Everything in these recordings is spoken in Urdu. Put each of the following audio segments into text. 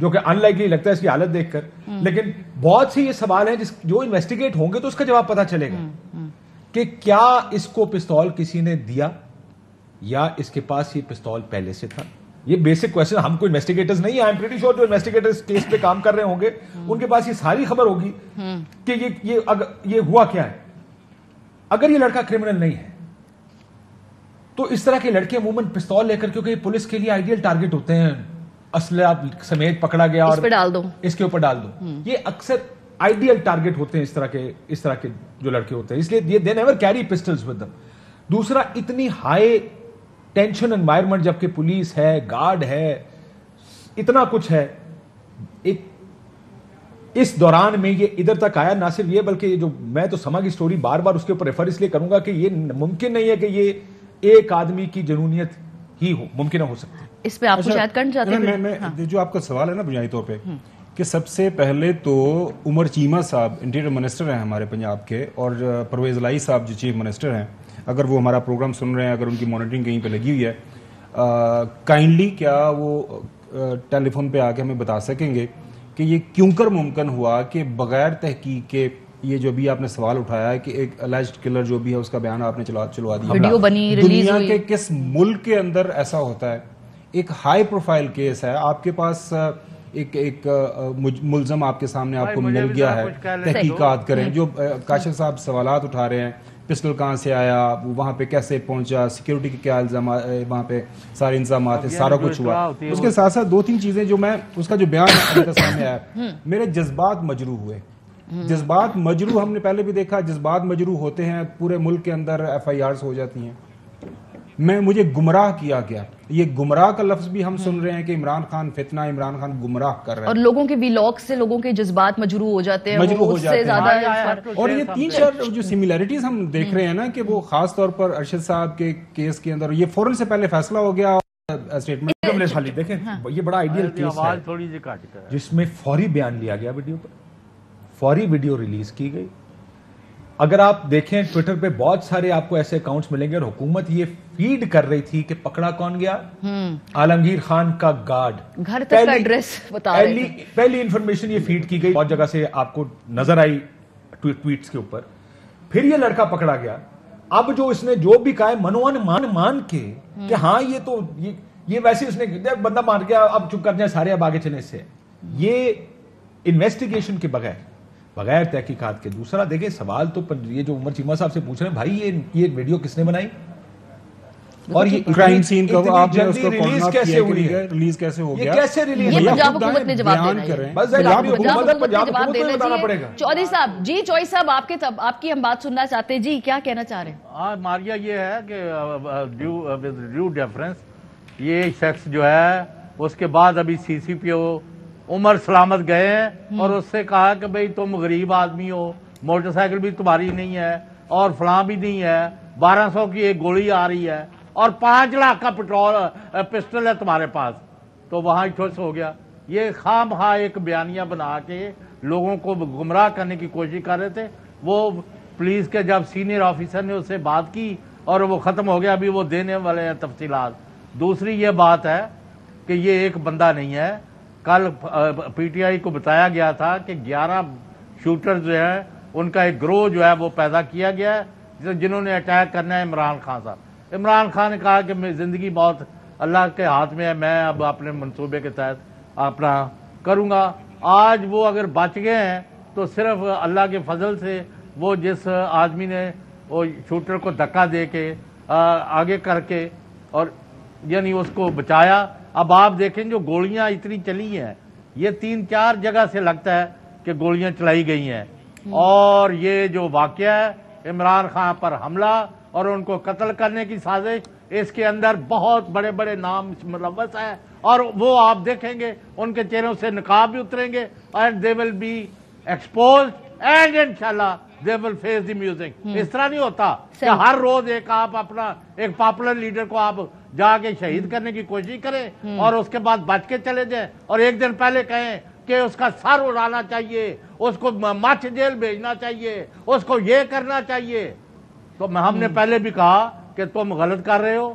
جو کہ ان لائکلی لگتا ہے اس کی حالت دیکھ کر, لیکن بہت سے یہ سوال ہیں جو انویسٹیگیٹ ہوں گے تو اس کا جواب پتا چلے گا کہ کیا اس کو پستول کسی نے دیا یا اس کے پاس یہ پستول پہلے سے تھا. یہ بیسک کوشچن, ہم کو انویسٹیگیٹرز نہیں ہیں, آئی ایم پریٹی شیور جو انویسٹیگیٹرز کیس پہ کام کر رہے ہوں گے ان کے پاس یہ ساری خبر ہوگی کہ یہ ہوا کیا ہے. اگر یہ لڑکا کرمنل نہیں ہے تو اس طرح کے لڑکے عموماً پستول لے کر, کیونکہ پولیس کے لیے آئیڈیل ٹارگٹ ہوتے ہیں, اسلحہ سمیت پکڑا گیا اور اس کے اوپر ڈال دو, یہ اکثر آئیڈیل ٹارگٹ ہوتے ہیں اس طرح کے جو لڑکے ہوتے ہیں, اس لیے they never carry pistols with them. دوسرا, اتنی ہائی ٹینشن انوائرمنٹ جبکہ پولیس ہے, گارڈ ہے, اتنا کچھ ہے, اس دوران میں یہ ادھر تک آیا. نہ صرف یہ بلکہ یہ جو میں تو سما کی سٹوری بار بار اس کے اوپر ریفر اس لیے کروں گا کہ یہ ممکن نہیں ہے کہ یہ ایک آدمی کی جنونیت ہی ممکنہ ہو سکتی ہے. اس پہ آپ کو شاید کرنا چاہتے ہیں. میں جو آپ کا سوال ہے نا بنیادی طور پہ کہ سب سے پہلے تو عمر چیمہ صاحب انٹیریئر منسٹر ہیں ہمارے پنجاب کے, اور پرویز الہی صاحب جو چیف منسٹر ہیں, اگر وہ ہمارا پروگرام سن رہے ہیں, اگر ان کی مانیٹرنگ کہیں پہ لگی ہوئی ہے, کائنڈلی کیا وہ ٹیلی فون پہ آ کے ہمیں بتا سکیں گے کہ یہ کیوں کر ممکن ہوا کہ بغیر تحقیق کے یہ جو بھی آپ نے سوال اٹھایا ہے کہ ایک الیجڈ کلر جو بھی ہے اس کا بیان آپ نے چلوا دیا, ویڈیو بنی, ریلیز ہوئی, دنیا کے کس ملک کے اندر ایسا ہوتا ہے؟ ایک ہائی پروفائل کیس ہے, آپ کے پاس ایک ملزم آپ کے سامنے آپ کو مل گیا ہے, تحقیقات کریں. جو کاشف صاحب سوالات اٹھا رہے ہیں, پسٹل کہاں سے آیا, وہاں پہ کیسے پہنچا, سیکیورٹی کے کیا الزامات, وہاں پہ سارے انتظامات ہیں, سارا کچھ ہوا. اس کے ساتھ ساتھ دو تین چیزیں جو میں اس کا جو بیان سامنے آیا, میرے جذبات مجروح ہوئے. جذبات مجروح ہم نے پہلے بھی دیکھا, جذبات مجروح ہوتے ہیں, پورے ملک کے اندر ایف آئی آرز ہو جاتی ہیں. مجھے گمراہ کیا گیا, یہ گمراہ کا لفظ بھی ہم سن رہے ہیں کہ عمران خان فتنہ, عمران خان گمراہ کر رہا ہے, اور لوگوں کے ویلاگ سے لوگوں کے جذبات مجروح ہو جاتے ہیں. اور یہ تین چار جو سملیرٹیز ہم دیکھ رہے ہیں نا کہ وہ خاص طور پر ارشد صاحب کے کیس کے اندر یہ فوراً سے پہلے فیصلہ ہو گیا. اسٹیٹمنٹ دیکھیں, یہ بڑا آئیڈیل کیس ہے جس میں فوری بیان لیا گیا, ویڈیو پر فوری ویڈیو ریلیز کی گئی. اگر آپ دیکھیں ٹویٹر پہ بہت سارے آپ کو ایسے اکاؤنٹس ملیں گے, اور حکومت یہ فیڈ کر رہی تھی کہ پکڑا کون گیا, عالمگیر خان کا گارڈ, گھر تک کا ایڈریس بتا رہے تھے. پہلی انفارمیشن یہ فیڈ کی گئی, بہت جگہ سے آپ کو نظر آئی ٹویٹس کے اوپر. پھر یہ لڑکا پکڑا گیا. اب جو اس نے جو بھی کہا ہے مان کے کہ ہاں یہ تو یہ ویسے اس نے بندہ مان گیا, اب چپ کر جائیں سارے, اب آگے چلیں اس سے. یہ انویسٹیگیشن کے بغیر تحقیقات کے. دوسرا دیکھیں سوال تو یہ جو عمر چیمہ صاحب سے پوچھ رہے ہیں, بھائی یہ ویڈیو کس نے بنائی, اور یہ کرائم سین کا آپ نے اس کو ریلیز کیسے ہوئی ہے, ریلیز کیسے ہو گیا, یہ کیسے ریلیز یہ پنجاب حکومت نے جواب دینا ہے. بس پنجاب حکومت کو بتانا پڑے گا. چودھری صاحب, جی چوئی صاحب, آپ کی ہم بات سننا چاہتے ہیں, جی کیا کہنا چاہ رہے ہیں؟ ماریا یہ ہے کہ ڈیو ڈیفرنس یہ شخص جو ہے اس کے بعد ابھی سی سی پی او عمر سلامت گئے ہیں اور اس سے کہا کہ بھئی تم غریب آدمی ہو, موٹر سائیکل بھی تمہاری نہیں ہے اور فلاں بھی نہیں ہے, 1200 کی ایک گولی آ رہی ہے اور 5 لاکھ کا پسٹل ہے تمہارے پاس, تو وہاں ٹھوس ہو گیا. یہ خام خواہ ایک بیانیہ بنا کے لوگوں کو گمراہ کرنے کی کوشش کر رہے تھے. وہ پولیس کے جب سینئر آفیسر نے اس سے بات کی اور وہ ختم ہو گیا, ابھی وہ دینے والے ہیں تفصیلات. دوسری یہ بات ہے کہ یہ ایک بندہ نہیں ہے. کل پی ٹی آئی کو بتایا گیا تھا کہ 11 شوٹر جو ہیں ان کا ایک گروہ جو ہے وہ پیدا کیا گیا ہے جنہوں نے اٹیک کرنا ہے عمران خان صاحب. عمران خان نے کہا کہ میں زندگی بہت اللہ کے ہاتھ میں ہے, میں اب اپنے منصوبے کے تحت اپنا کروں گا. آج وہ اگر بچ گئے ہیں تو صرف اللہ کے فضل سے, وہ جس آدمی نے وہ شوٹر کو دھکا دے کے آگے کر کے اور یعنی اس کو بچایا. اب آپ دیکھیں جو گولیاں اتنی چلی ہیں, یہ 3-4 جگہ سے لگتا ہے کہ گولیاں چلائی گئی ہیں, اور یہ جو واقعہ ہے عمران خان پر حملہ اور ان کو قتل کرنے کی سازش, اس کے اندر بہت بڑے بڑے نام ملوث ہیں, اور وہ آپ دیکھیں گے ان کے چہروں سے نقاب بھی اتریں گے, and they will be exposed and انشاءاللہ they will face the music. اس طرح نہیں ہوتا کہ ہر روز ایک آپ اپنا ایک پاپولر لیڈر کو آپ جا کے شہید کرنے کی کوشش کریں اور اس کے بعد بچ کے چلے جائیں, اور ایک دن پہلے کہیں کہ اس کا سر اڑانا چاہیے, اس کو مچھ جیل بھیجنا چاہیے, اس کو یہ کرنا چاہیے. تو ہم نے پہلے بھی کہا کہ تم غلط کر رہے ہو,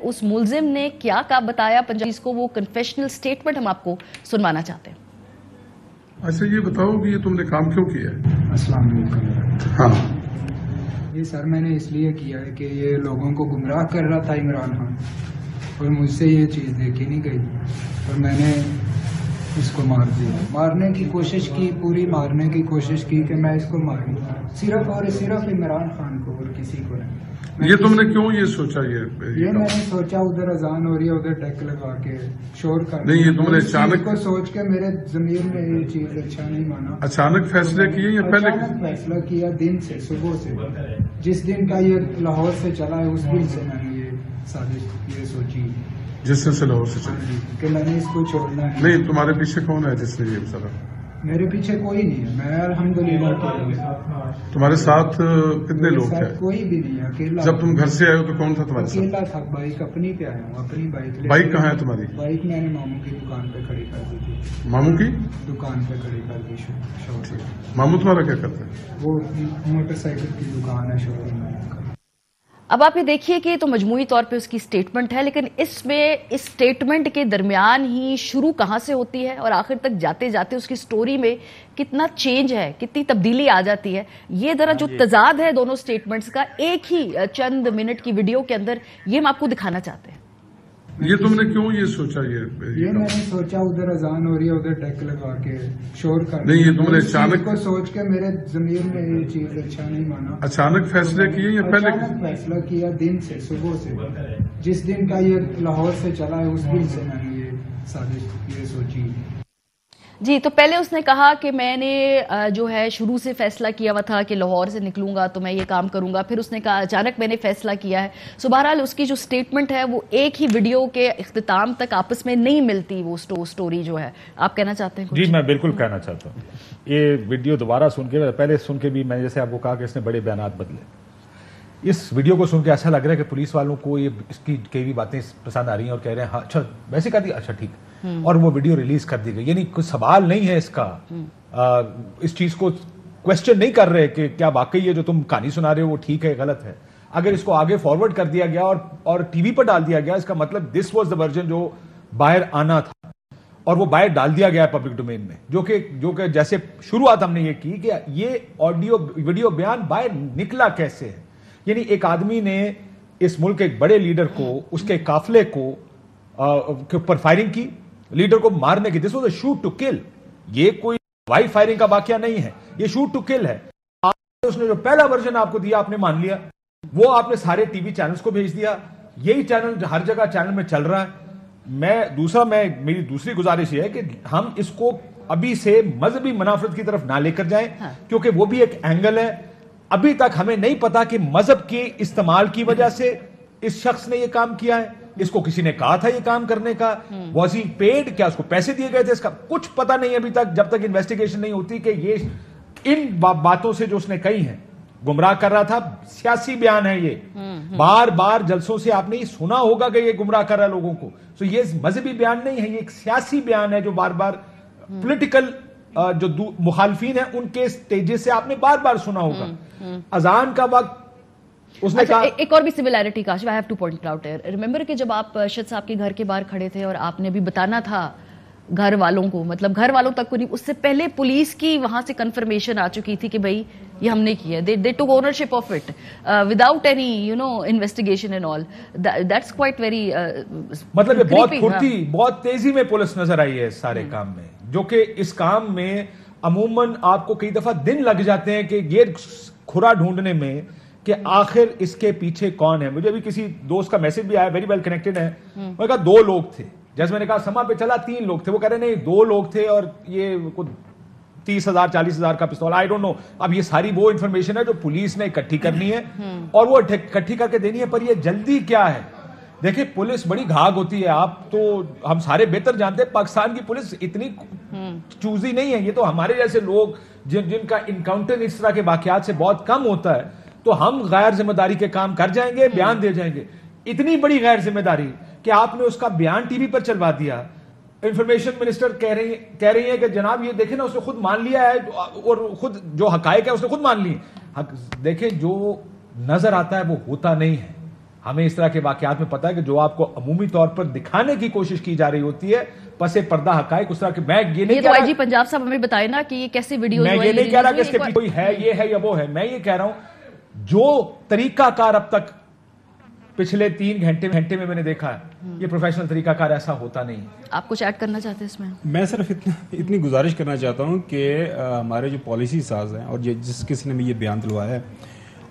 اس ملزم نے کیا بتایا پنجابیز کو, وہ کنفیشنل سٹیٹمنٹ ہم آپ کو سنوانا چاہتے ہیں. اچھا یہ بتاؤ کہ یہ تم نے کام کیوں کیا ہے؟ السلام علیکم. ہاں یہ سر میں نے اس لیے کیا ہے کہ یہ لوگوں کو گمراہ کر رہا تھا عمران خان, اور مجھ سے یہ چیز دیکھی نہیں گئی اور میں نے اس کو مار دیا. مارنے کی کوشش کی, پوری مارنے کی کوشش کی کہ میں اس کو ماروں, صرف اور صرف عمران خان کو اور کسی کو نہیں. یہ تم نے کیوں یہ سوچا؟ یہ میں نے سوچا ادھر اذان ہو رہی ہے, ادھر ڈیک لگا کے شور کر نہیں, یہ تم نے اچانک کو سوچ کے میرے ضمیر میں یہ چیز اچھا نہیں مانا. اچانک فیصلے کیے یا پہلے؟ اچانک فیصلہ کیا دن سے, صبح سے, جس دن کا یہ لاہور سے چلا ہے اس دن سے میں نے یہ سازش یہ سوچی. جس دن سے لاہور سے چلا کہ میں نے اس کو چھوڑنا ہے. نہیں, تمہارے پیچھے کون ہے جس نے یہ سارا؟ میرے پیچھے کوئی نہیں ہے, میں الحمدللہ. تمہارے ساتھ کتنے لوگ تھے؟ کوئی بھی نہیں ہے, اکیلا. جب تم گھر سے آئے ہو تو کون تھا تمہارے ساتھ؟ اکیلا تھا. بائک اپنی پہ آیا ہوں, اپنی بائک. بائک کہاں ہے تمہاری؟ بائک میں نے ماموں کی دکان پہ کھڑی کر دی تھی. ماموں کی دکان پہ کھڑی کر دی شاپ. ماموں تمہارا کیا کرتا ہے؟ وہ موٹر سائیکل کی دکان ہے شو روم میں. اب آپ یہ دیکھیے کہ تو مجموعی طور پہ اس کی سٹیٹمنٹ ہے, لیکن اس میں اس سٹیٹمنٹ کے درمیان ہی شروع کہاں سے ہوتی ہے اور آخر تک جاتے جاتے اس کی سٹوری میں کتنا چینج ہے, کتنی تبدیلی آ جاتی ہے. یہ ذرا جو تضاد ہے دونوں سٹیٹمنٹس کا ایک ہی چند منٹ کی ویڈیو کے اندر, یہ ہم آپ کو دکھانا چاہتے ہیں. یہ تم نے کیوں یہ سوچا؟ یہ میں نے سوچا ادھر اذان ہو رہی ہے, ادھر ڈیک لگا کے شور کر. نہیں, یہ تم نے اچانک کو سوچ کے میرے ضمیر میں یہ چیز اچھا نہیں مانا. اچانک فیصلے کیے یا پہلے؟ اچانک فیصلہ کیا دن سے, صبح سے, جس دن کا یہ لاہور سے چلا ہے اس دن سے میں نے یہ سازش یہ سوچی. جی, تو پہلے اس نے کہا کہ میں نے جو ہے شروع سے فیصلہ کیا ہوا تھا کہ لاہور سے نکلوں گا تو میں یہ کام کروں گا. پھر اس نے کہا اچانک میں نے فیصلہ کیا ہے. سو بہرحال اس کی جو سٹیٹمنٹ ہے وہ ایک ہی ویڈیو کے اختتام تک آپس میں نہیں ملتی, وہ سٹوری جو ہے. آپ کہنا چاہتے ہیں کچھ؟ جی, میں بالکل کہنا چاہتا ہوں. یہ ویڈیو دوبارہ سن کے, پہلے سن کے بھی میں جیسے آپ کو کہا کہ اس نے بڑے بیانات بدلے, اس ویڈیو کو سن کے ایسا لگ رہا ہے کہ پولیس والوں کو یہ اس کی کئی بھی باتیں پسند آ رہی ہیں اور کہہ رہے ہیں ہاں اچھا ویسے کر دیا, اچھا ٹھیک, اور وہ ویڈیو ریلیز کر دی گئی. یعنی کوئی سوال نہیں ہے اس کا, اس چیز کو کوشچن نہیں کر رہے کہ کیا واقعی یہ جو تم کہانی سنا رہے ہو وہ ٹھیک ہے غلط ہے. اگر اس کو آگے فارورڈ کر دیا گیا اور ٹی وی پر ڈال دیا گیا, اس کا مطلب دس واز دا ورژن جو باہر آنا تھا, اور وہ باہر ڈال دیا گیا پبلک ڈومین میں, جو کہ جیسے شروعات ہم نے یہ کی کہ یہ آڈیو ویڈیو بیان باہر نکلا کیسے ہے. یعنی ایک آدمی نے اس ملک کے ایک بڑے لیڈر کو, اس کے قافلے کو کے اوپر فائرنگ کی, لیڈر کو مارنے کی. This was a shoot to kill. یہ کوئی ہوائی فائرنگ کا واقعہ نہیں ہے, یہ شوٹ ٹو کل ہے. اس نے جو پہلا ورژن آپ کو دیا آپ نے مان لیا, وہ آپ نے سارے ٹی وی چینلز کو بھیج دیا. یہی چینل ہر جگہ چینل میں چل رہا ہے. میری دوسری گزارش یہ ہے کہ ہم اس کو ابھی سے مذہبی منافرت کی طرف نہ لے کر جائیں, کیونکہ وہ بھی ایک اینگل ہے. ابھی تک ہمیں نہیں پتا کہ مذہب کے استعمال کی وجہ سے اس شخص نے یہ کام کیا ہے. اس کو کسی نے کہا تھا یہ کام کرنے کا, واز ہی پیڈ, کیا اس کو پیسے دیے گئے تھے, اس کا کچھ پتا نہیں ابھی تک, جب تک انویسٹیگیشن نہیں ہوتی کہ یہ ان باتوں سے جو اس نے کہی ہیں گمراہ کر رہا تھا. سیاسی بیان ہے یہ, بار بار جلسوں سے آپ نے یہ سنا ہوگا کہ یہ گمراہ کر رہا ہے لوگوں کو. تو یہ مذہبی بیان نہیں ہے, یہ ایک سیاسی بیان ہے جو بار بار پولیٹیکل جو مخالفین ہیں ان کے سٹیجز سے آپ نے بار بار سنا ہوگا. اذان کا وقت اس نے کہا. ایک اور بھی similarity Kashif I have to point out ہے. ریممبر کہ جب آپ ارشد صاحب کے گھر کے باہر کھڑے تھے اور آپ نے بھی بتانا تھا گھر والوں کو, مطلب گھر والوں تک کو نہیں, اس سے پہلے پولیس کی وہاں سے کنفرمیشن آ چکی تھی کہ بھائی یہ ہم نے کیا. they took ownership of it without any investigation and all. That's quite very مطلب یہ بہت پھرتی, بہت تیزی میں پولیس نظر آئی ہے اس سارے کام میں, جو کہ اس کام میں عموماً آپ کو کئی دفعہ دن لگ جاتے ہیں کہ یہ کھرا ڈھونڈنے میں کہ آخر اس کے پیچھے کون ہے. مجھے ابھی کسی دوست کا میسج بھی آیا, ویری ویل کنیکٹڈ ہے, میں نے کہا 2 لوگ تھے. جیسے میں نے کہا سما پہ چلا 3 لوگ تھے, وہ کہہ رہے نہیں 2 لوگ تھے اور یہ 30,000 40,000 کا پستول. آئی ڈونٹ نو, اب یہ ساری وہ انفارمیشن ہے جو پولیس نے اکٹھی کرنی ہے اور وہ اکٹھی کر کے دینی ہے. پر یہ جلدی کیا ہے, دیکھیں پولیس بڑی گھاگ ہوتی ہے, آپ تو ہم سارے بہتر جانتے ہیں پاکستان کی پولیس اتنی چوزی نہیں ہے. یہ تو ہمارے جیسے لوگ جن کا انکاؤنٹر اس طرح کے واقعات سے بہت کم ہوتا ہے, تو ہم غیر ذمہ داری کے کام کر جائیں گے, بیان دے جائیں گے. اتنی بڑی غیر ذمہ داری کہ آپ نے اس کا بیان ٹی وی پر چلوا دیا. انفارمیشن منسٹر کہہ رہی ہیں کہ جناب یہ دیکھیں نا, اس نے خود مان لیا ہے اور خود جو حقائق ہے اس نے خود مان لی. دیکھیں جو نظر آتا ہے وہ ہوتا نہیں ہے. ہمیں اس طرح کے واقعات میں پتا ہے کہ جو آپ کو عمومی طور پر دکھانے کی کوشش کی جا رہی ہوتی ہے پس پردہ حقائق اس طرح کے. میں یہ نہیں کہہ رہا, پنجاب صاحب ہمیں بتائے نا کہ یہ کیسے ویڈیوز میں یہ نہیں کہہ رہا کہ اس کے پیچھے کوئی ہے یہ ہے یا وہ ہے. میں یہ کہہ رہا ہوں جو طریقہ کار اب تک پچھلے 3 گھنٹے میں نے دیکھا ہے یہ پروفیشنل طریقہ کار ایسا ہوتا نہیں. آپ کچھ ایڈ کرنا چاہتے ہیں اس میں؟ میں صرف اتنی گزارش کرنا چاہتا ہوں کہ ہمارے جو پالیسی ساز ہیں اور جس کسی نے بھی یہ بیان دلوایا ہے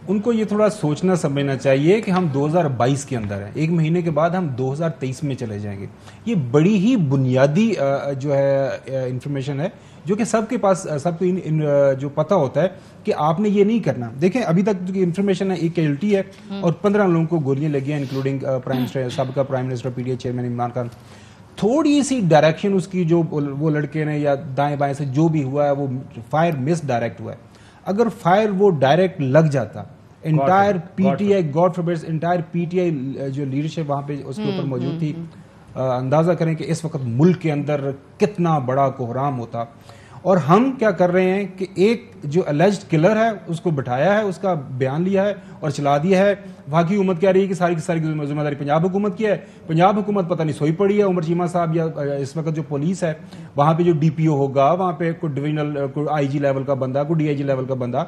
ان کو یہ تھوڑا سوچنا سمجھنا چاہیے کہ ہم 2022 کے اندر ہیں, 1 مہینے کے بعد ہم 2023 میں چلے جائیں گے. یہ بڑی ہی بنیادی جو ہے انفارمیشن ہے جو کہ سب کے پاس سب کو جو پتہ ہوتا ہے کہ آپ نے یہ نہیں کرنا. دیکھیں ابھی تک جو انفارمیشن ہے ایک کیجولٹی ہے اور 15 لوگوں کو گولیاں لگی ہیں انکلوڈنگ پرائم منسٹر سابقہ prime minister P T I chairman Imran Khan. تھوڑی سی ڈائریکشن اس کی جو وہ لڑکے نے یا دائیں بائیں سے جو بھی ہوا ہے وہ فائر مس ڈائریکٹ ہوا ہے. اگر فائر وہ ڈائریکٹ لگ جاتا entire P T I God forbid entire P T I جو لیڈرشپ وہاں پہ اس کے اوپر موجود تھی, اندازہ کریں کہ اس وقت ملک کے اندر کتنا بڑا کوہرام ہوتا. اور ہم کیا کر رہے ہیں کہ ایک جو الیجڈ کلر ہے اس کو بٹھایا ہے, اس کا بیان لیا ہے اور چلا دیا ہے. باقی حکومت کہہ رہی ہے کہ ساری کی ساری ذمہ داری پنجاب حکومت کی ہے. پنجاب حکومت پتہ نہیں سوئی پڑی ہے. عمر چیمہ صاحب یا اس وقت جو پولیس ہے وہاں پہ جو ڈی پی او ہوگا وہاں پہ کوئی ڈویژنل کوئی آئی جی لیول کا بندہ کوئی ڈی آئی جی لیول کا بندہ,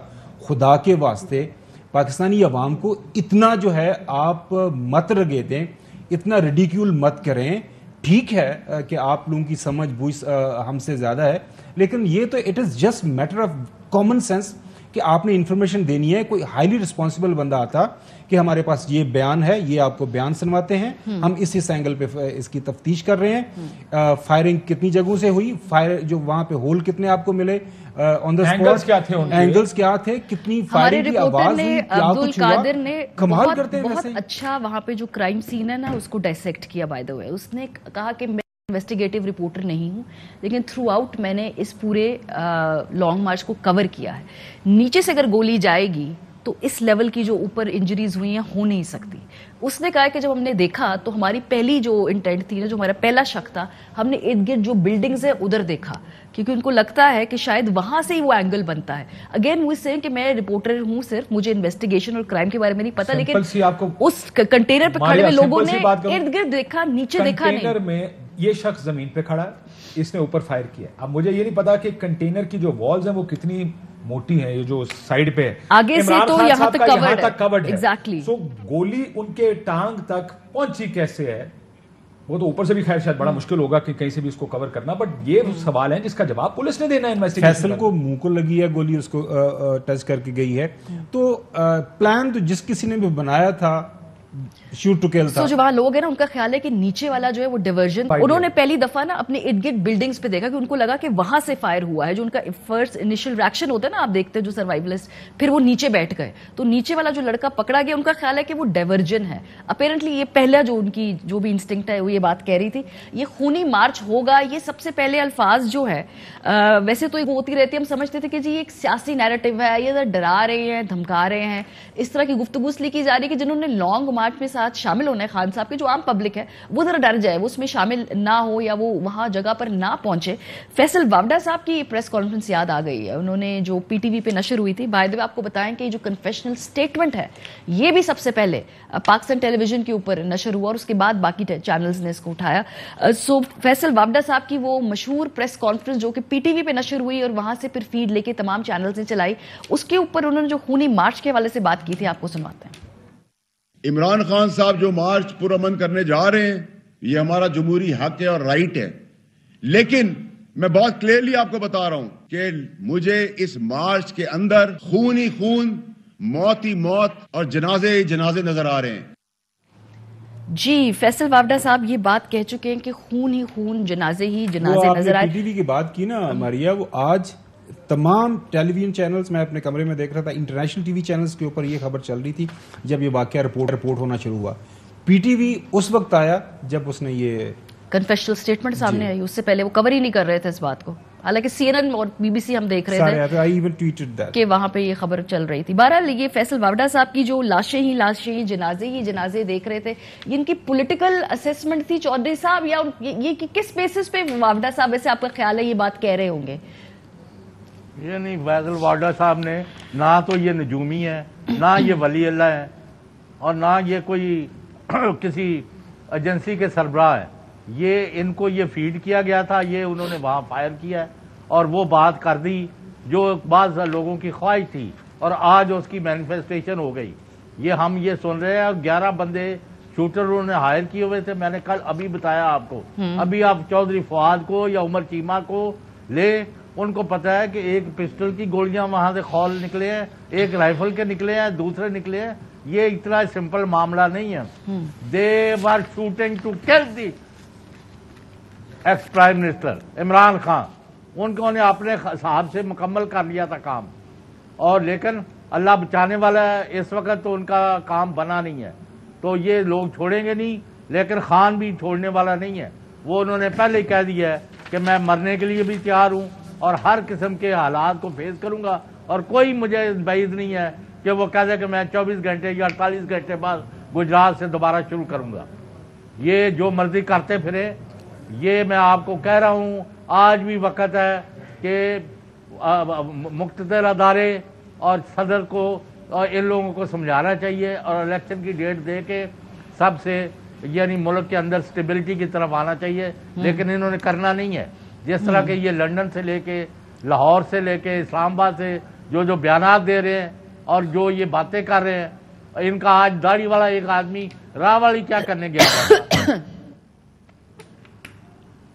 خدا کے واسطے پاکستانی عوام کو اتنا جو ہے آپ مت رگے دیں, اتنا ریڈیکیول مت کریں. ٹھیک ہے کہ آپ لوگوں کی سمجھ بوجھ ہم سے زیادہ ہے لیکن یہ تو it is just matter of common sense کہ آپ نے انفارمیشن دینی ہے. کوئی ہائیلی رسپانسبل بندہ آتا کہ ہمارے پاس یہ بیان ہے, یہ آپ کو بیان سنواتے ہیں, ہم اس اینگل پہ اس کی تفتیش کر رہے ہیں, فائرنگ کتنی جگہوں سے ہوئی, فائر جو وہاں پہ ہول کتنے آپ کو ملے, آن دا اسپاٹ اینگلز کیا تھے, کتنی فائرنگ کی آواز ہوئی, عبدالقادر نے کمال کرتے ہیں بہت اچھا وہاں پہ جو کرائم سین ہے نا اس کو ڈائسیکٹ کیا. بائی دا وے اس نے کہا کہ انویسٹیگیٹو رپورٹر نہیں ہوں لیکن تھرو آؤٹ میں نے اس پورے لانگ مارچ کو کور کیا ہے. نیچے سے اگر گولی جائے گی تو اس لیول کی جو اوپر انجریز ہوئی ہیں ہو نہیں سکتی. اس نے کہا کہ جب ہم نے دیکھا تو ہماری پہلی جو انٹینٹ تھی, جو ہمارا پہلا شک تھا, ہم نے ارد گرد جو بلڈنگز ہیں ادھر دیکھا کیونکہ ان کو لگتا ہے کہ شاید وہاں سے ہی وہ اینگل بنتا ہے. اگین وہ سے کہ میں رپورٹر ہوں, صرف مجھے انویسٹیگیشن اور کرائم کے بارے میں نہیں پتا, لیکن اس کنٹینر پہ کھڑے ہوئے لوگوں نے ارد گرد دیکھا, نیچے دیکھا نہیں. کنٹینر میں یہ شخص زمین پہ کھڑا ہے, اس نے اوپر فائر کیا. اب مجھے یہ نہیں پتا کہ کنٹینر کی جو والز ہیں وہ کتنی موٹی ہیں, یہ جو سائیڈ پہ آگے سے تو یہاں تک کورڈ ہے. ایگزیکٹلی. سو گولی ان کے ٹانگ تک پہنچی کیسے ہے وہ تو اوپر سے بھی خیر شاید بڑا مشکل ہوگا کہ کہیں سے بھی اس کو کور کرنا, بٹ یہ سوال ہے جس کا جواب پولیس نے دینا ہے. انویسٹیگیشن فیصل کو منہ کو لگی ہے گولی, اس کو ٹچ کر کے گئی ہے, تو پلان تو جس کسی نے بھی بنایا تھا شوٹ ٹو کل تھا. جو وہاں لوگ ہیں نا ان کا خیال ہے کہ نیچے والا جو ہے وہ ڈیورژن, انہوں نے پہلی دفعہ نا اپنے ارد گرد بلڈنگز پہ دیکھا کہ ان کو لگا کہ وہاں سے فائر ہوا ہے. جو ان کا فرسٹ انیشل ریاکشن ہوتا ہے نا, آپ دیکھتے ہیں جو سروائیولسٹ, پھر وہ نیچے بیٹھ گئے تو نیچے والا جو لڑکا پکڑا گیا ان کا خیال ہے کہ وہ ڈیورژن ہے. اپیرنٹلی یہ پہلا جو ان کی جو بھی انسٹنکٹ ہے وہ یہ بات کہہ رہی تھی یہ خونی مارچ ہوگا. یہ سب سے پہلے الفاظ جو ہے ویسے تو ہوتی رہتی ہے, ہم سمجھتے تھے کہ جی ایک سیاسی نیریٹو ہے, یہ ڈرا رہے ہیں دھمکا رہے ہیں, اس طرح کی گفتگو اس لیے کی جا رہی ہے کہ جنہوں نے لانگ مارچ میں ساتھ شامل ہونا ہے خان صاحب کے, جو عام پبلک ہے وہ ذرا ڈر جائے, وہ اس میں شامل نہ ہو یا وہ وہاں جگہ پر نہ پہنچے. فیصل وافڈا صاحب کی پریس کانفرنس یاد آ گئی ہے, انہوں نے جو پی ٹی وی پہ نشر ہوئی تھی. بائی دی وے آپ کو بتائیں کہ جو کنفیشنل سٹیٹمنٹ ہے یہ بھی سب سے پہلے پاکستان ٹیلی ویژن کے اوپر نشر ہوا اور اس کے بعد باقی چینلز نے اس کو اٹھایا. سو فیصل وافڈا صاحب کی وہ مشہور پریس کانفرنس جو کہ پی ٹی وی پہ نشر ہوئی اور وہاں سے پھر فیڈ لے کے تمام چینلز نے چلائی, اس کے اوپر انہوں نے جو خونی مارچ کے حوالے سے بات کی تھی آپ کو سنواتے ہیں. عمران خان صاحب جو مارچ پرامن کرنے جا رہے ہیں یہ ہمارا جمہوری حق ہے اور رائٹ ہے, لیکن میں بہت کلیئرلی آپ کو بتا رہا ہوں کہ مجھے اس مارچ کے اندر خون ہی خون, موت ہی موت اور جنازے ہی جنازے نظر آ رہے ہیں. جی فیصل وافڈا صاحب یہ بات کہہ چکے ہیں کہ خون ہی خون, جنازے ہی جنازے نظر آئے. پی ٹی وی کی بات کی نا ماریا, وہ آج تمام ٹیلی ویژن چینلز, میں اپنے کمرے میں دیکھ رہا تھا, انٹرنیشنل ٹی وی چینلز کے اوپر یہ خبر چل رہی تھی جب یہ واقعہ رپورٹ ہونا شروع ہوا. پی ٹی وی اس وقت آیا جب اس نے یہ کنفیشنل سٹیٹمنٹ سامنے آئی, اس سے پہلے وہ کور ہی نہیں کر رہے تھے اس بات کو. حالانکہ سی این این اور بی بی سی ہم دیکھ رہے تھے کہ وہاں پہ یہ خبر چل رہی تھی. بہرحال یہ فیصل وافڈا صاحب کی جو لاشیں ہی جنازے ہی جنازے دیکھ رہے تھے, یہ ان کی پولیٹیکل اسیسمنٹ تھی چودھری صاحب, یا یہ کس بیسس پہ وافڈا صاحب ویسے آپ کا خیال ہے یہ بات کہہ رہے ہوں گے؟ یہ نہیں، فیصل واڈا صاحب نے نہ تو یہ نجومی ہے، نہ یہ ولی اللہ ہے، اور نہ یہ کوئی کسی ایجنسی کے سربراہ ہے. یہ ان کو یہ فیڈ کیا گیا تھا، یہ انہوں نے وہاں فائر کیا اور وہ بات کر دی جو بعض لوگوں کی خواہش تھی، اور آج اس کی مینیفیسٹیشن ہو گئی. یہ ہم یہ سن رہے ہیں. 11 بندے شوٹر انہوں نے ہائر کیے ہوئے تھے. میں نے کل ابھی بتایا آپ کو. ابھی آپ چودھری فواد کو یا عمر چیمہ کو لے، ان کو پتا ہے کہ ایک پسٹل کی گولیاں وہاں سے خول نکلے ہیں، ایک رائفل کے نکلے ہیں، دوسرے نکلے ہیں. یہ اتنا سمپل معاملہ نہیں ہے. دے ور shooting to kill the ex prime minister Imran Khan. ان کو نے اپنے حساب سے مکمل کر لیا تھا کام، اور لیکن اللہ بچانے والا ہے. اس وقت تو ان کا کام بنا نہیں ہے، تو یہ لوگ چھوڑیں گے نہیں. لیکن خان بھی چھوڑنے والا نہیں ہے. وہ انہوں نے پہلے ہی کہہ دیا ہے کہ میں مرنے کے لیے بھی تیار ہوں اور ہر قسم کے حالات کو فیس کروں گا، اور کوئی مجھے بعید نہیں ہے کہ وہ کہہ دے کہ میں 24 گھنٹے یا 48 گھنٹے بعد گجرات سے دوبارہ شروع کروں گا. یہ جو مرضی کرتے پھرے. یہ میں آپ کو کہہ رہا ہوں، آج بھی وقت ہے کہ مقتدر ادارے اور صدر کو اور ان لوگوں کو سمجھانا چاہیے اور الیکشن کی ڈیٹ دے کے سب سے یعنی ملک کے اندر سٹیبلٹی کی طرف آنا چاہیے. لیکن انہوں نے کرنا نہیں ہے. جس طرح کہ یہ لندن سے لے کے لاہور سے لے کے اسلام آباد سے جو بیانات دے رہے ہیں اور جو یہ باتیں کر رہے ہیں. ان کا آج داڑھی والا ایک آدمی راہ والی کیا کرنے گیا تھا؟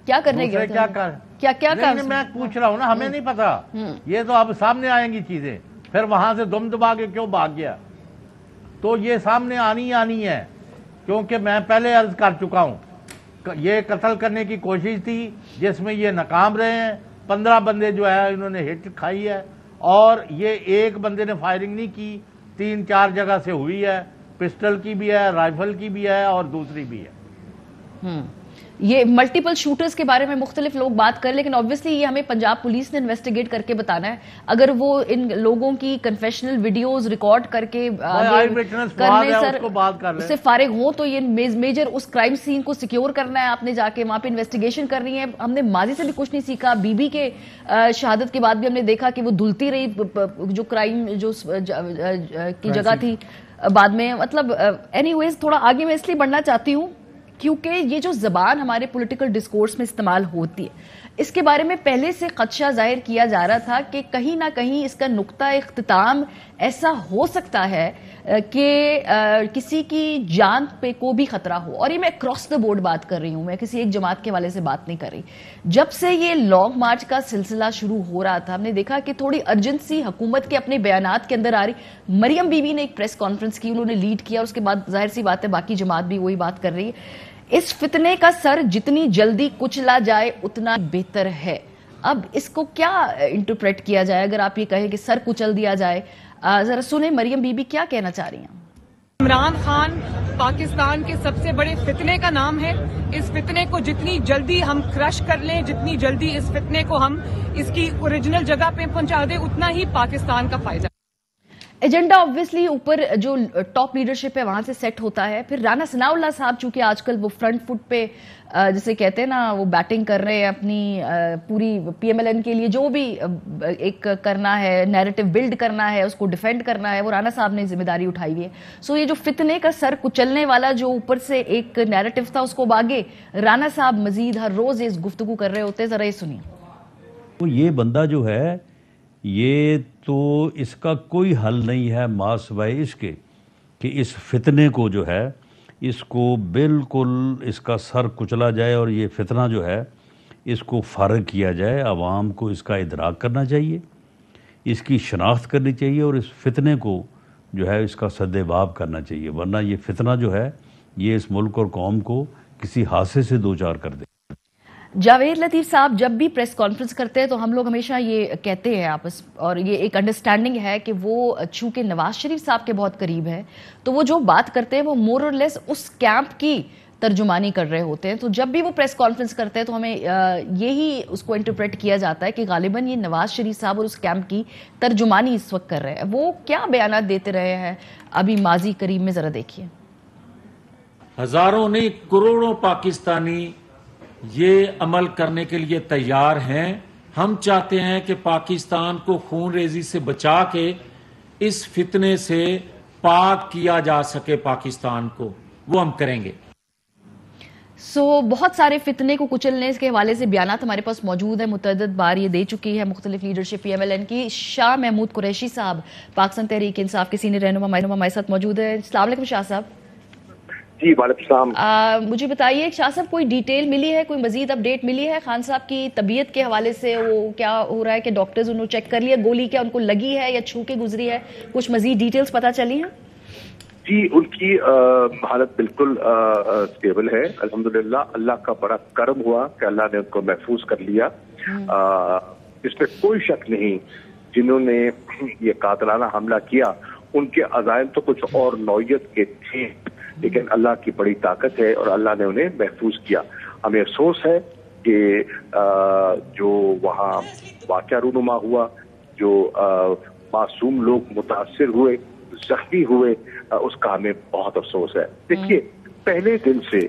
کیا کرنے گیا کیا کر میں پوچھ رہا ہوں نا، ہمیں نہیں پتا. یہ تو اب سامنے آئیں گی چیزیں. پھر وہاں سے دم دبا کے کیوں بھاگ گیا؟ تو یہ سامنے آنی ہے، کیونکہ میں پہلے عرض کر چکا ہوں. یہ قتل کرنے کی کوشش تھی جس میں یہ ناکام رہے ہیں. 15 بندے جو ہے انہوں نے ہٹ کھائی ہے، اور یہ ایک بندے نے فائرنگ نہیں کی، 3-4 جگہ سے ہوئی ہے. پسٹل کی بھی ہے، رائفل کی بھی ہے، اور دوسری بھی ہے. یہ ملٹیپل شوٹرز کے بارے میں مختلف لوگ بات کر، لیکن obviously یہ ہمیں پنجاب پولیس نے انویسٹیگیٹ کر کے بتانا ہے. اگر وہ ان لوگوں کی کنفیشنل ویڈیوز ریکارڈ کر کے سے فارغ ہوں تو یہ میجر اس کرائم سین کو سیکیور کرنا ہے. آپ نے جا کے وہاں پہ انویسٹیگیشن کرنی ہے. ہم نے ماضی سے بھی کچھ نہیں سیکھا. بی بی کے شہادت کے بعد بھی ہم نے دیکھا کہ وہ دھلتی رہی جو کرائم جو کی جگہ تھی بعد میں. مطلب اینی ویز تھوڑا آگے میں اس لیے بڑھنا چاہتی ہوں کیونکہ یہ جو زبان ہمارے پولیٹیکل ڈسکورس میں استعمال ہوتی ہے، اس کے بارے میں پہلے سے خدشہ ظاہر کیا جا رہا تھا کہ کہیں نہ کہیں اس کا نقطہ اختتام ایسا ہو سکتا ہے کہ کسی کی جان پہ کو بھی خطرہ ہو. اور یہ میں اکراس دا بورڈ بات کر رہی ہوں، میں کسی ایک جماعت کے حوالے سے بات نہیں کر رہی. جب سے یہ لانگ مارچ کا سلسلہ شروع ہو رہا تھا، ہم نے دیکھا کہ تھوڑی ارجنسی حکومت کے اپنے بیانات کے اندر آ رہی. مریم بی بی نے ایک پریس کانفرنس کی، انہوں نے لیڈ کیا، اس کے بعد ظاہر سی بات ہے باقی جماعت بھی وہی بات کر رہی ہے. اس فتنے کا سر جتنی جلدی کچلا جائے اتنا بہتر ہے. اب اس کو کیا انٹرپریٹ کیا جائے اگر آپ یہ کہیں کہ سر کچل دیا جائے؟ ذرا سنیں مریم بی بی کیا کہنا چاہ رہی ہیں. عمران خان پاکستان کے سب سے بڑے فتنے کا نام ہے. اس فتنے کو جتنی جلدی ہم کرش کر لیں، جتنی جلدی اس فتنے کو ہم اس کی اوریجنل جگہ پہ پہنچا دیں، اتنا ہی پاکستان کا فائدہ. ایجنڈا obviously اوپر جو ٹاپ لیڈرشپ ہے وہاں سے سیٹ ہوتا ہے. پھر رانا ثناء اللہ صاحب چونکہ آج کل وہ فرنٹ فٹ پہ جسے کہتے ہیں نا وہ بیٹنگ کر رہے ہیں اپنی پوری پی ایم ایل این کے لیے جو بھی ایک کرنا ہے، نیریٹو بلڈ کرنا ہے، اس کو ڈیفینڈ کرنا ہے، وہ رانا صاحب نے ذمہ داری اٹھائی ہوئی ہے. سو یہ جو فتنے کا سر کچلنے والا جو اوپر سے ایک نیریٹو تھا اس کو آگے رانا صاحب مزید ہر روز اس گفتگو کر رہے ہوتے. ذرا یہ سنیے. یہ بندہ جو ہے یہ تو اس کا کوئی حل نہیں ہے ماں سوائے اس کے کہ اس فتنے کو جو ہے اس کو بالکل اس کا سر کچلا جائے اور یہ فتنہ جو ہے اس کو فارغ کیا جائے. عوام کو اس کا ادراک کرنا چاہیے، اس کی شناخت کرنی چاہیے اور اس فتنے کو جو ہے اس کا سدباب کرنا چاہیے، ورنہ یہ فتنہ جو ہے یہ اس ملک اور قوم کو کسی حادثے سے دوچار کر دے. جاوید لطیف صاحب جب بھی پریس کانفرنس کرتے ہیں تو ہم لوگ ہمیشہ یہ کہتے ہیں آپس، اور یہ ایک انڈرسٹینڈنگ ہے کہ وہ چونکہ نواز شریف صاحب کے بہت قریب ہے تو وہ جو بات کرتے ہیں وہ مور اور لیس اس کیمپ کی ترجمانی کر رہے ہوتے ہیں. تو جب بھی وہ پریس کانفرنس کرتے ہیں تو ہمیں یہی اس کو انٹرپریٹ کیا جاتا ہے کہ غالباً یہ نواز شریف صاحب اور اس کیمپ کی ترجمانی اس وقت کر رہے ہیں. وہ کیا بیانات دیتے رہے ہیں ابھی ماضی قریب میں، ذرا دیکھیے. ہزاروں نہیں کروڑوں پاکستانی یہ عمل کرنے کے لیے تیار ہیں. ہم چاہتے ہیں کہ پاکستان کو خون ریزی سے بچا کے اس فتنے سے پاک کیا جا سکے پاکستان کو، وہ ہم کریں گے۔ بہت سارے فتنے کو کچلنے کے حوالے سے بیانات ہمارے پاس موجود ہیں، متعدد بار یہ دے چکی ہے مختلف leadership P M L N کی۔ شاہ محمود قریشی صاحب پاکستان تحریک انصاف کے سینئر رہنما ہمارے ساتھ موجود ہیں۔ السلام علیکم شاہ صاحب۔ جی وعلیکم السلام۔ مجھے بتائیے شاہ صاحب، کوئی ڈیٹیل ملی ہے، کوئی مزید اپڈیٹ ملی ہے خان صاحب کی طبیعت کے حوالے سے؟ وہ کیا ہو رہا ہے کہ ڈاکٹرز انہوں چیک کر لیا، گولی کیا ان کو لگی ہے یا چھو کے گزری ہے؟ کچھ مزید ڈیٹیلز پتہ چلی ہیں؟ جی ان کی حالت بالکل اسٹیبل ہے الحمدللہ۔ اللہ کا بڑا کرم ہوا کہ اللہ نے ان کو محفوظ کر لیا۔ اس میں کوئی شک نہیں جنہوں نے یہ قاتلانہ حملہ کیا ان کے عزائم تو کچھ اور نوعیت کے تھے، لیکن اللہ کی بڑی طاقت ہے اور اللہ نے انہیں محفوظ کیا۔ ہمیں افسوس ہے کہ جو وہاں واقعہ رونما ہوا، جو معصوم لوگ متاثر ہوئے، زخمی ہوئے، اس کا ہمیں بہت افسوس ہے۔ دیکھیے پہلے دن سے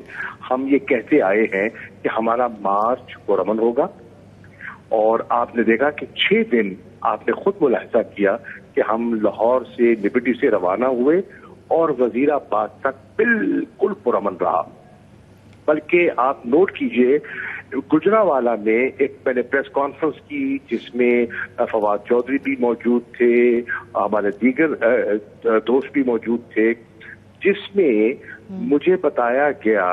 ہم یہ کہتے آئے ہیں کہ ہمارا مارچ پرامن ہوگا، اور آپ نے دیکھا کہ 6 دن آپ نے خود ملاحظہ کیا کہ ہم لاہور سے لبرٹی سے روانہ ہوئے اور وزیر آباد تک بالکل پرامن رہا۔ بلکہ آپ نوٹ کیجئے گجرانوالہ میں ایک میں نے پریس کانفرنس کی جس میں فواد چودھری بھی موجود تھے، ہمارے دیگر دوست بھی موجود تھے، جس میں مجھے بتایا گیا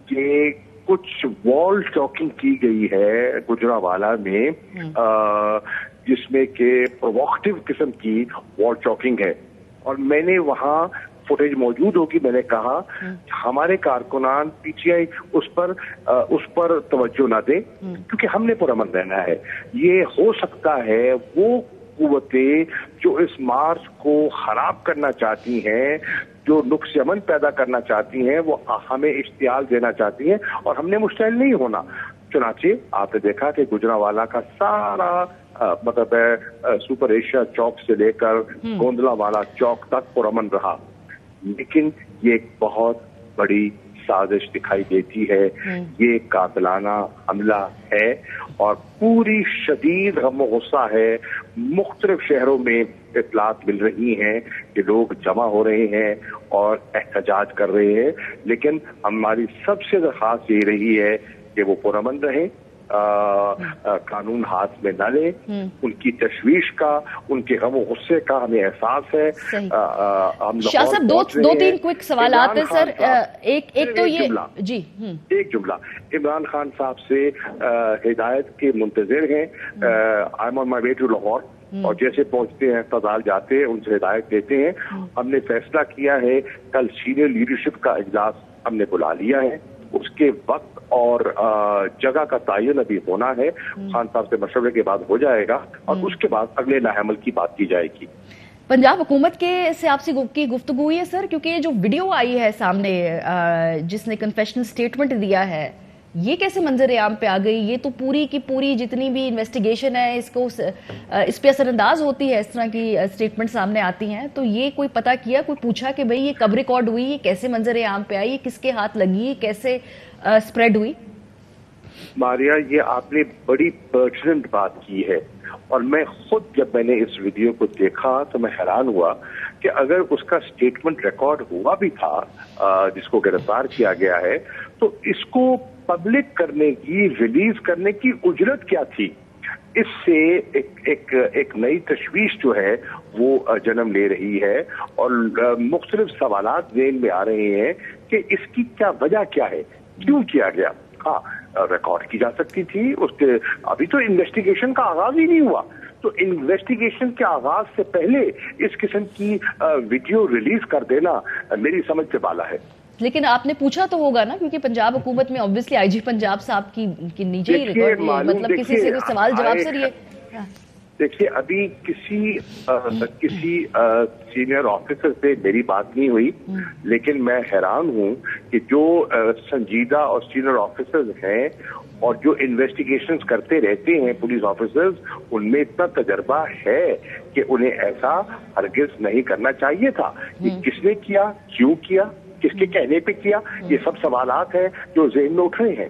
کہ کچھ وال ٹاکنگ کی گئی ہے گجرانوالہ میں، جس میں کہ پرووکٹیو قسم کی وال ٹاکنگ ہے، اور میں نے وہاں فوٹیج موجود ہوگی، میں نے کہا ہمارے کارکنان پی ٹی آئی اس پر توجہ نہ دیں کیونکہ ہم نے پرامن رہنا ہے۔ یہ ہو سکتا ہے وہ قوتیں جو اس مارچ کو خراب کرنا چاہتی ہیں، جو نقص امن پیدا کرنا چاہتی ہیں، وہ ہمیں اشتعال دینا چاہتی ہیں، اور ہم نے مشتعل نہیں ہونا۔ چنانچہ آپ نے دیکھا کہ گجرانوالہ کا سارا مطلب ہے سپر ایشیا چوک سے لے کر گوندلا والا چوک تک پرامن رہا، لیکن یہ ایک بہت بڑی سازش دکھائی دیتی ہے۔ یہ قاتلانہ حملہ ہے اور پوری شدید غم و غصہ ہے۔ مختلف شہروں میں اطلاعات مل رہی ہیں کہ لوگ جمع ہو رہے ہیں اور احتجاج کر رہے ہیں، لیکن ہماری سب سے درخواست یہی رہی ہے کہ وہ پرامن رہیں، قانون ہاتھ میں نہ لیں۔ ان کی تشویش کا، ان کے غم و غصے کا ہمیں احساس ہے۔ شاہ صاحب دو تین کوئک سوالات ہیں سر۔ ایک تو یہ جی ایک جملہ عمران خان صاحب سے ہدایت کے منتظر ہیں۔ I am on my way to Lahore, اور جیسے پہنچتے ہیں اسپتال جاتے ہیں، ان سے ہدایت دیتے ہیں۔ ہم نے فیصلہ کیا ہے کل سینئر لیڈرشپ کا اجلاس ہم نے بلا لیا ہے، اس کے وقت اور جگہ کا تعین ابھی ہونا ہے، خان صاحب سے مشورے کے بعد ہو جائے گا، اور اس کے بعد اگلے لاہ عمل کی بات کی جائے گی۔ پنجاب حکومت کے سے آپ سے کی گفتگو ہوئی ہے سر؟ کیونکہ یہ جو ویڈیو آئی ہے سامنے جس نے کنفیشنل سٹیٹمنٹ دیا ہے، یہ کیسے منظر عام پہ آ گئی؟ یہ تو پوری کی پوری جتنی بھی انویسٹیگیشن ہے اس پہ اثر انداز ہوتی ہے، اس طرح کی سٹیٹمنٹ سامنے آتی ہیں، تو یہ کوئی پتہ کیا، کوئی پوچھا کہ بھئی یہ کب ریکارڈ ہوئی، یہ کیسے منظر عام پہ آئی، یہ کس کے ہاتھ لگی، کیسے سپریڈ ہوئی؟ ماریا، یہ آپ نے بڑی پرٹیننٹ بات کی ہے، اور میں خود جب میں نے اس ویڈیو کو دیکھا تو میں حیران ہوا کہ اگر اس کا سٹیٹمنٹ ریکارڈ ہوا بھی تھا جس کو گرفتار کیا گیا ہے، تو اس کو پبلک کرنے کی، ریلیز کرنے کی اجرت کیا تھی؟ اس سے ایک نئی تشویش جو ہے وہ جنم لے رہی ہے، اور مختلف سوالات ذہن میں آ رہے ہیں کہ اس کی کیا وجہ کیا ہے، کیوں کیا گیا۔ ہاں ریکارڈ کی جا سکتی تھی، اس کے ابھی تو انویسٹیگیشن کا آغاز ہی نہیں ہوا، تو انویسٹیگیشن کے آغاز سے پہلے اس قسم کی ویڈیو ریلیز کر دینا میری سمجھ سے بالا ہے۔ لیکن آپ نے پوچھا تو ہوگا نا، کیونکہ پنجاب حکومت میں obviously آئی جی پنجاب صاحب کی نیچے ہی ریکارڈ ہے، مطلب کسی سے کوئی سوال جواب سر یہ دیکھیے ابھی کسی سینئر آفیسر سے میری بات نہیں ہوئی، لیکن میں حیران ہوں کہ جو سنجیدہ اور سینئر آفیسرز ہیں اور جو انویسٹیگیشنز کرتے رہتے ہیں پولیس آفیسرز، ان میں اتنا تجربہ ہے کہ انہیں ایسا ہرگز نہیں کرنا چاہیے تھا۔ یہ کس نے کیا، کیوں کیا، کس کے کہنے پہ کیا، یہ سب سوالات ہیں جو ذہن میں اٹھ رہے ہیں۔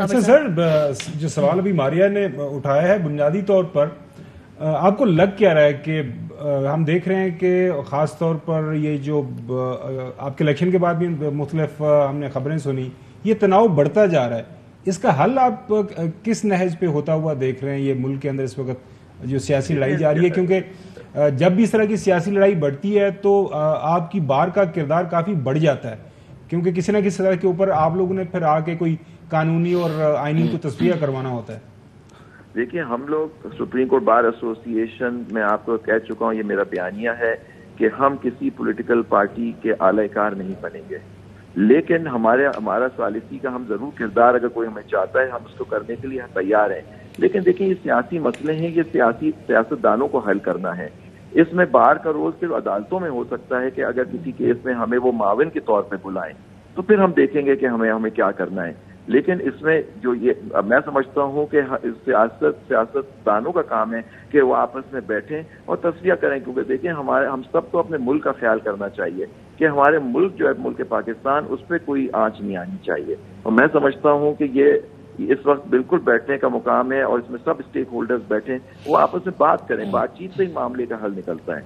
اچھا سر، جو سوال ابھی ماریا نے اٹھایا ہے بنیادی طور پر آپ کو لگ کیا رہا ہے کہ ہم دیکھ رہے ہیں کہ خاص طور پر یہ جو آپ کے الیکشن کے بعد بھی مختلف ہم نے خبریں سنی، یہ تناؤ بڑھتا جا رہا ہے، اس کا حل آپ کس نہج پہ ہوتا ہوا دیکھ رہے ہیں یہ ملک کے اندر اس وقت جو سیاسی لڑائی جاری ہے؟ کیونکہ جب بھی اس طرح کی سیاسی لڑائی بڑھتی ہے تو آپ کی بار کا کردار کافی بڑھ جاتا ہے، کیونکہ کسی نہ کسی طرح کے اوپر آپ لوگوں نے پھر آ کے کوئی قانونی اور آئینی کو تصفیہ کروانا ہوتا ہے۔ دیکھیے، ہم لوگ سپریم کورٹ بار ایسوسی ایشن میں آپ کو کہہ چکا ہوں، یہ میرا بیانیہ ہے کہ ہم کسی پولیٹیکل پارٹی کے اعلی کار نہیں بنیں گے، لیکن ہمارا ثالثی کا ہم ضرور کردار اگر کوئی ہمیں چاہتا ہے ہم اس کو کرنے کے لیے تیار ہیں، لیکن دیکھیں یہ سیاسی مسئلے ہیں، یہ سیاستدانوں کو حل کرنا ہے۔ اس میں بار کا رول صرف عدالتوں میں ہو سکتا ہے کہ اگر کسی کیس میں ہمیں وہ معاون کے طور پہ بلائیں تو پھر ہم دیکھیں گے کہ ہمیں کیا کرنا ہے، لیکن اس میں جو یہ میں سمجھتا ہوں کہ سیاستدانوں کا کام ہے کہ وہ آپس میں بیٹھیں اور تصفیہ کریں، کیونکہ دیکھیں ہم سب کو اپنے ملک کا خیال کرنا چاہیے کہ ہمارے ملک جو ہے ملک پاکستان، اس پہ کوئی آنچ نہیں آنی چاہیے، اور میں سمجھتا ہوں کہ یہ اس وقت بالکل بیٹھنے کا مقام ہے اور اس میں سب اسٹیک ہولڈرز بیٹھیں، وہ آپس میں بات کریں، بات چیت سے ہی معاملے کا حل نکلتا ہے۔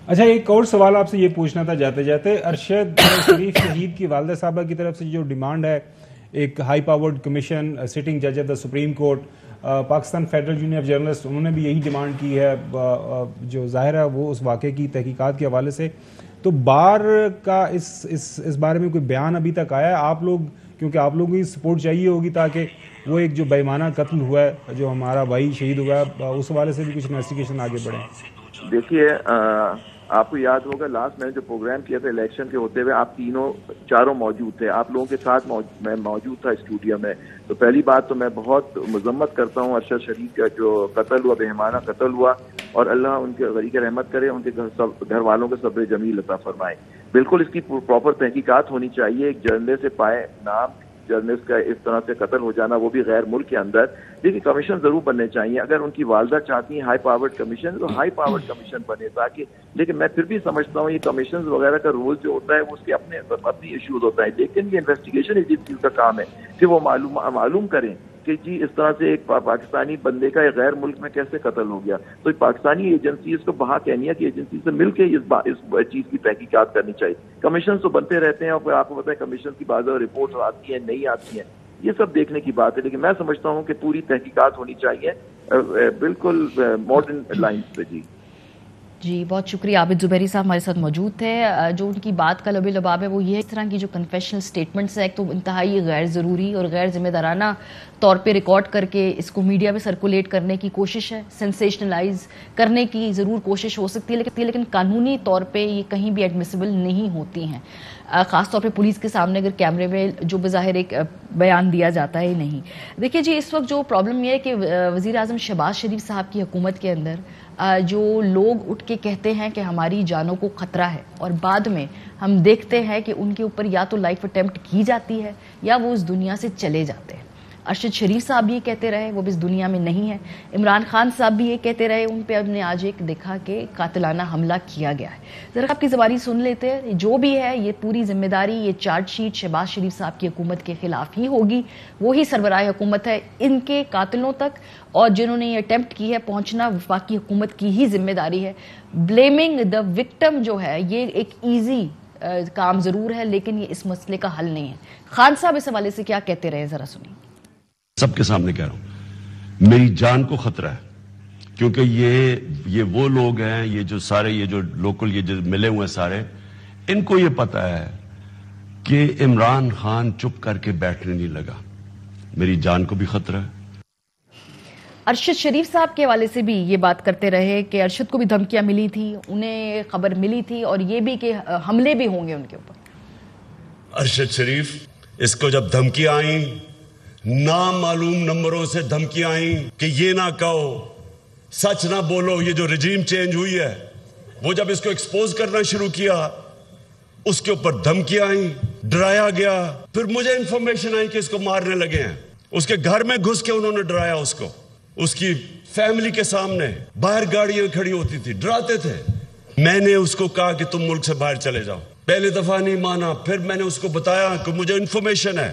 اچھا، ایک اور سوال آپ سے یہ پوچھنا تھا جاتے جاتے، ارشد شریف شہید کی والدہ صاحبہ کی طرف سے جو ڈیمانڈ ہے ایک ہائی پاورڈ کمیشن، سٹنگ جج of the supreme court, Pakistan federal union of journalist, انہوں نے بھی یہی ڈیمانڈ کی ہے، جو ظاہر ہے وہ اس واقعے کی تحقیقات کے حوالے سے، تو بار کا اس بارے میں کوئی بیان ابھی تک آیا ہے؟ آپ لوگ، کیونکہ آپ لوگوں کی سپورٹ چاہیے ہوگی تاکہ وہ ایک جو بے ایمانہ قتل ہوا ہے، جو ہمارا بھائی شہید ہوا ہے، اس حوالے سے بھی کچھ انویسٹیگیشن آگے بڑھیں۔ دیکھیے، آپ کو یاد ہوگا لاسٹ میں جو پروگرام کیا تھا الیکشن کے ہوتے ہوئے، آپ چاروں موجود تھے، آپ لوگوں کے ساتھ میں موجود تھا اسٹوڈیو میں، تو پہلی بات تو میں بہت مذمت کرتا ہوں ارشد شریف کا جو قتل ہوا، بے ایمانہ قتل ہوا، اور اللہ ان کے غریق رحمت کرے، ان کے گھر والوں کو صبر جمیل عطا فرمائے۔ بالکل اس کی پراپر تحقیقات ہونی چاہیے، ایک جرنلسٹ سے پائے نام جرنلسٹ کا اس طرح سے قتل ہو جانا، وہ بھی غیر ملک کے اندر، لیکن کمیشن ضرور بننے چاہیے۔ اگر ان کی والدہ چاہتی ہیں ہائی پاورڈ کمیشن تو ہائی پاورڈ کمیشن بنے، تاکہ، لیکن میں پھر بھی سمجھتا ہوں یہ کمیشن وغیرہ کا رول جو ہوتا ہے وہ اس کے اپنے ایشوز ہوتا ہے، لیکن یہ انویسٹیگیشن ایجنسیز کا کام ہے کہ وہ معلوم کریں کہ جی اس طرح سے ایک پاکستانی بندے کا ایک غیر ملک میں کیسے قتل ہو گیا، تو پاکستانی ایجنسی، اس کو بہا کینیا کی ایجنسی سے مل کے اس چیز کی تحقیقات کرنی چاہیے۔ کمیشن تو بنتے رہتے ہیں اور آپ کو پتہ ہے کمیشن کی بعض رپورٹ آتی ہیں، نہیں آتی ہیں، یہ سب دیکھنے کی بات ہے، لیکن میں سمجھتا ہوں کہ پوری تحقیقات ہونی چاہیے بالکل ماڈرن لائنز پہ۔ جی بہت شکریہ۔ عابد زبیری صاحب ہمارے ساتھ موجود تھے۔ جو ان کی بات کا لب لباب ہے وہ یہ ہے، اس طرح کی جو کنفیشنل سٹیٹمنٹس ہیں ایک تو انتہائی غیر ضروری اور غیر ذمہ دارانہ طور پہ ریکارڈ کر کے اس کو میڈیا میں سرکولیٹ کرنے کی کوشش ہے، سینسیشنلائز کرنے کی ضرور کوشش ہو سکتی ہے، لیکن قانونی طور پہ یہ کہیں بھی ایڈمیسیبل نہیں ہوتی ہیں، خاص طور پہ پولیس کے سامنے اگر کیمرے میں جو بظاہر ایک بیان دیا جاتا ہے نہیں۔ دیکھیے جی، اس وقت جو پرابلم یہ ہے کہ وزیر اعظم شہباز شریف صاحب کی حکومت کے اندر جو لوگ اٹھ کے کہتے ہیں کہ ہماری جانوں کو خطرہ ہے، اور بعد میں ہم دیکھتے ہیں کہ ان کے اوپر یا تو لائف اٹیمپٹ کی جاتی ہے یا وہ اس دنیا سے چلے جاتے ہیں۔ ارشد شریف صاحب بھی یہ کہتے رہے وہ بھی اس دنیا میں نہیں ہے، عمران خان صاحب بھی یہ کہتے رہے، ان پہ اب نے آج ایک دیکھا کہ قاتلانہ حملہ کیا گیا ہے۔ ذرا آپ کی زبانی سن لیتے ہیں، جو بھی ہے یہ پوری ذمہ داری، یہ چارج شیٹ شہباز شریف صاحب کی حکومت کے خلاف ہی ہوگی، وہی سربراہ حکومت ہے، ان کے قاتلوں تک اور جنہوں نے یہ اٹیمپٹ کی ہے پہنچنا وفاقی حکومت کی ہی ذمہ داری ہے۔ بلیمنگ دا وکٹم جو ہے یہ ایک ایزی کام ضرور ہے، لیکن یہ اس مسئلے کا حل نہیں ہے۔ خان صاحب اس حوالے سے کیا کہتے رہے، ذرا سنیے۔ سب کے سامنے کہہ رہا ہوں، میری جان کو خطرہ ہے، کیونکہ یہ وہ لوگ ہیں، یہ جو سارے یہ جو لوکل یہ جو ملے ہوئے سارے، ان کو یہ پتا ہے کہ عمران خان چپ کر کے بیٹھنے نہیں لگا، میری جان کو بھی خطرہ ہے۔ ارشد شریف صاحب کے حوالے سے بھی یہ بات کرتے رہے کہ ارشد کو بھی دھمکیاں ملی تھی، انہیں خبر ملی تھی، اور یہ بھی کہ حملے بھی ہوں گے ان کے اوپر۔ ارشد شریف، اس کو جب دھمکیاں آئیں، نامعلوم نمبروں سے دھمکیاں آئیں کہ یہ نہ کہو، سچ نہ بولو، یہ جو رجیم چینج ہوئی ہے، وہ جب اس کو ایکسپوز کرنا شروع کیا، اس کے اوپر دھمکیاں آئیں، ڈرایا گیا، پھر مجھے انفارمیشن آئی کہ اس کو مارنے لگے ہیں، اس کے گھر میں گھس کے انہوں نے ڈرایا اس کو، اس کی فیملی کے سامنے باہر گاڑیاں کھڑی ہوتی تھی، ڈراتے تھے۔ میں نے اس کو کہا کہ تم ملک سے باہر چلے جاؤ، پہلے دفعہ نہیں مانا، پھر میں نے اس کو بتایا کہ مجھے انفارمیشن ہے،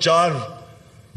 4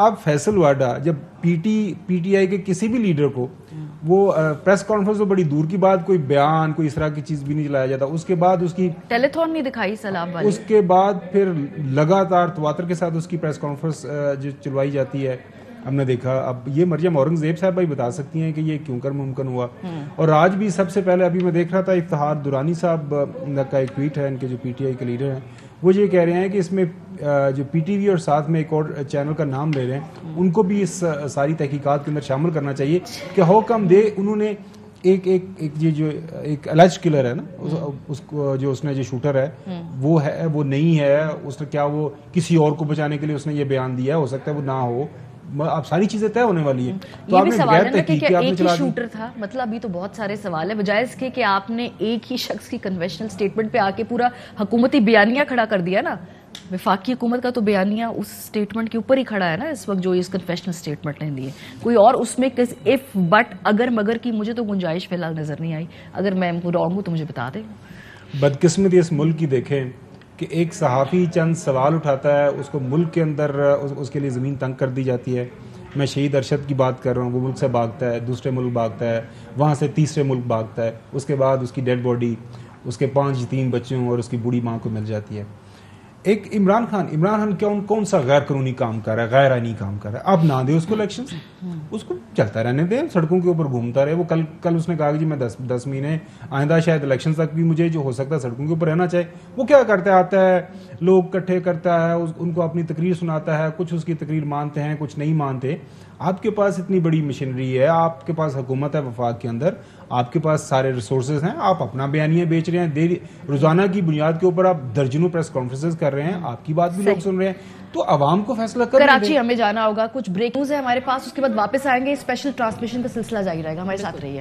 اب فیصل واڈا جب پی ٹی آئی کے کسی بھی لیڈر کو وہ پریس کانفرنس تو بڑی دور کی بات، کوئی بیان کوئی اس طرح کی چیز بھی نہیں چلایا جاتا. اس کے بعد اس کی ٹیلی تھون نہیں دکھائی سلام والی، اس کے بعد پھر لگاتار تواتر کے ساتھ اس کی پریس کانفرنس جو چلوائی جاتی ہے. ہم نے دیکھا. اب یہ مریم اورنگزیب صاحب بھائی بتا سکتی ہیں کہ یہ کیوں کر ممکن ہوا. اور آج بھی سب سے پہلے ابھی میں دیکھ رہا تھا افتخار درانی صاحب کا ایک ٹویٹ ہے، ان کے جو پی ٹی آئی کے لیڈر ہیں، وہ یہ کہہ رہے ہیں کہ اس میں جو پی ٹی وی اور ساتھ میں ایک اور چینل کا نام لے رہے ہیں، ان کو بھی اس ساری تحقیقات کے اندر شامل کرنا چاہیے کہ ہاؤ کم دے انہوں نے ایک الج کلر ہے نا، اس کو جو اس نے جو شوٹر ہے وہ ہے وہ نہیں ہے، اس نے کیا وہ کسی اور کو بچانے کے لیے اس نے یہ بیان دیا ہے، ہو سکتا ہے وہ نہ ہو. اب ساری چیزیں طے ہونے والی ہیں. تو یہ بھی سوال ہے نا کہ کیا ایک ہی شوٹر تھا؟ مطلب ابھی تو بہت سارے سوال ہے، بجائے اس کے کہ آپ نے ایک ہی شخص کی کنونشنل سٹیٹمنٹ پہ آ کے پورا حکومتی بیانیہ کھڑا کر دیا نا. وفاقی حکومت کا تو بیانیہ اس سٹیٹمنٹ کے اوپر ہی کھڑا ہے نا اس وقت، جو اس کنفیشنل سٹیٹمنٹ نے دی ہے. کوئی اور اس میں اف بٹ اگر مگر کی مجھے تو گنجائش فی الحال نظر نہیں آئی. اگر میں رانگ ہوں تو مجھے بتا دیں. بدقسمتی اس ملک کی دیکھیں کہ ایک صحافی چند سوال اٹھاتا ہے، اس کو ملک کے اندر اس کے لیے زمین تنگ کر دی جاتی ہے. میں شہید ارشد کی بات کر رہا ہوں، وہ ملک سے بھاگتا ہے، دوسرے ملک بھاگتا ہے، وہاں سے تیسرے ملک بھاگتا ہے، اس کے بعد اس کی ڈیڈ باڈی اس کے 5 یتیم بچوں اور اس کی بوڑھی ماں کو مل جاتی ہے. ایک عمران خان کون سا غیر قانونی کام کر رہا ہے، غیر آئینی کام کر رہا ہے؟ اب نہ دے اس کو الیکشنز، اس کو چلتا رہنے دیں، سڑکوں کے اوپر گھومتا رہے. وہ کل اس نے کہا کہ جی میں 10 مہینے آئندہ شاید الیکشن تک بھی مجھے جو ہو سکتا ہے سڑکوں کے اوپر رہنا چاہیے. وہ کیا کرتا ہے؟ آتا ہے، لوگ اکٹھے کرتا ہے، ان کو اپنی تقریر سناتا ہے، کچھ اس کی تقریر مانتے ہیں کچھ نہیں مانتے. آپ کے پاس اتنی بڑی مشینری ہے، آپ کے پاس حکومت ہے وفاق کے اندر، آپ کے پاس سارے ریسورسز ہیں، آپ اپنا بیانیہ بیچ رہے ہیں، روزانہ کی بنیاد کے اوپر آپ درجنوں پریس کانفرنسز کر رہے ہیں، آپ کی بات بھی لوگ سن رہے ہیں. تو عوام کو فیصلہ کرنا. کراچی ہمیں جانا ہوگا، کچھ بریک نیوز ہے ہمارے پاس، اس کے بعد واپس آئیں گے. اسپیشل ٹرانسمیشن کا سلسلہ جاری رہے گا، ہمارے ساتھ رہیے.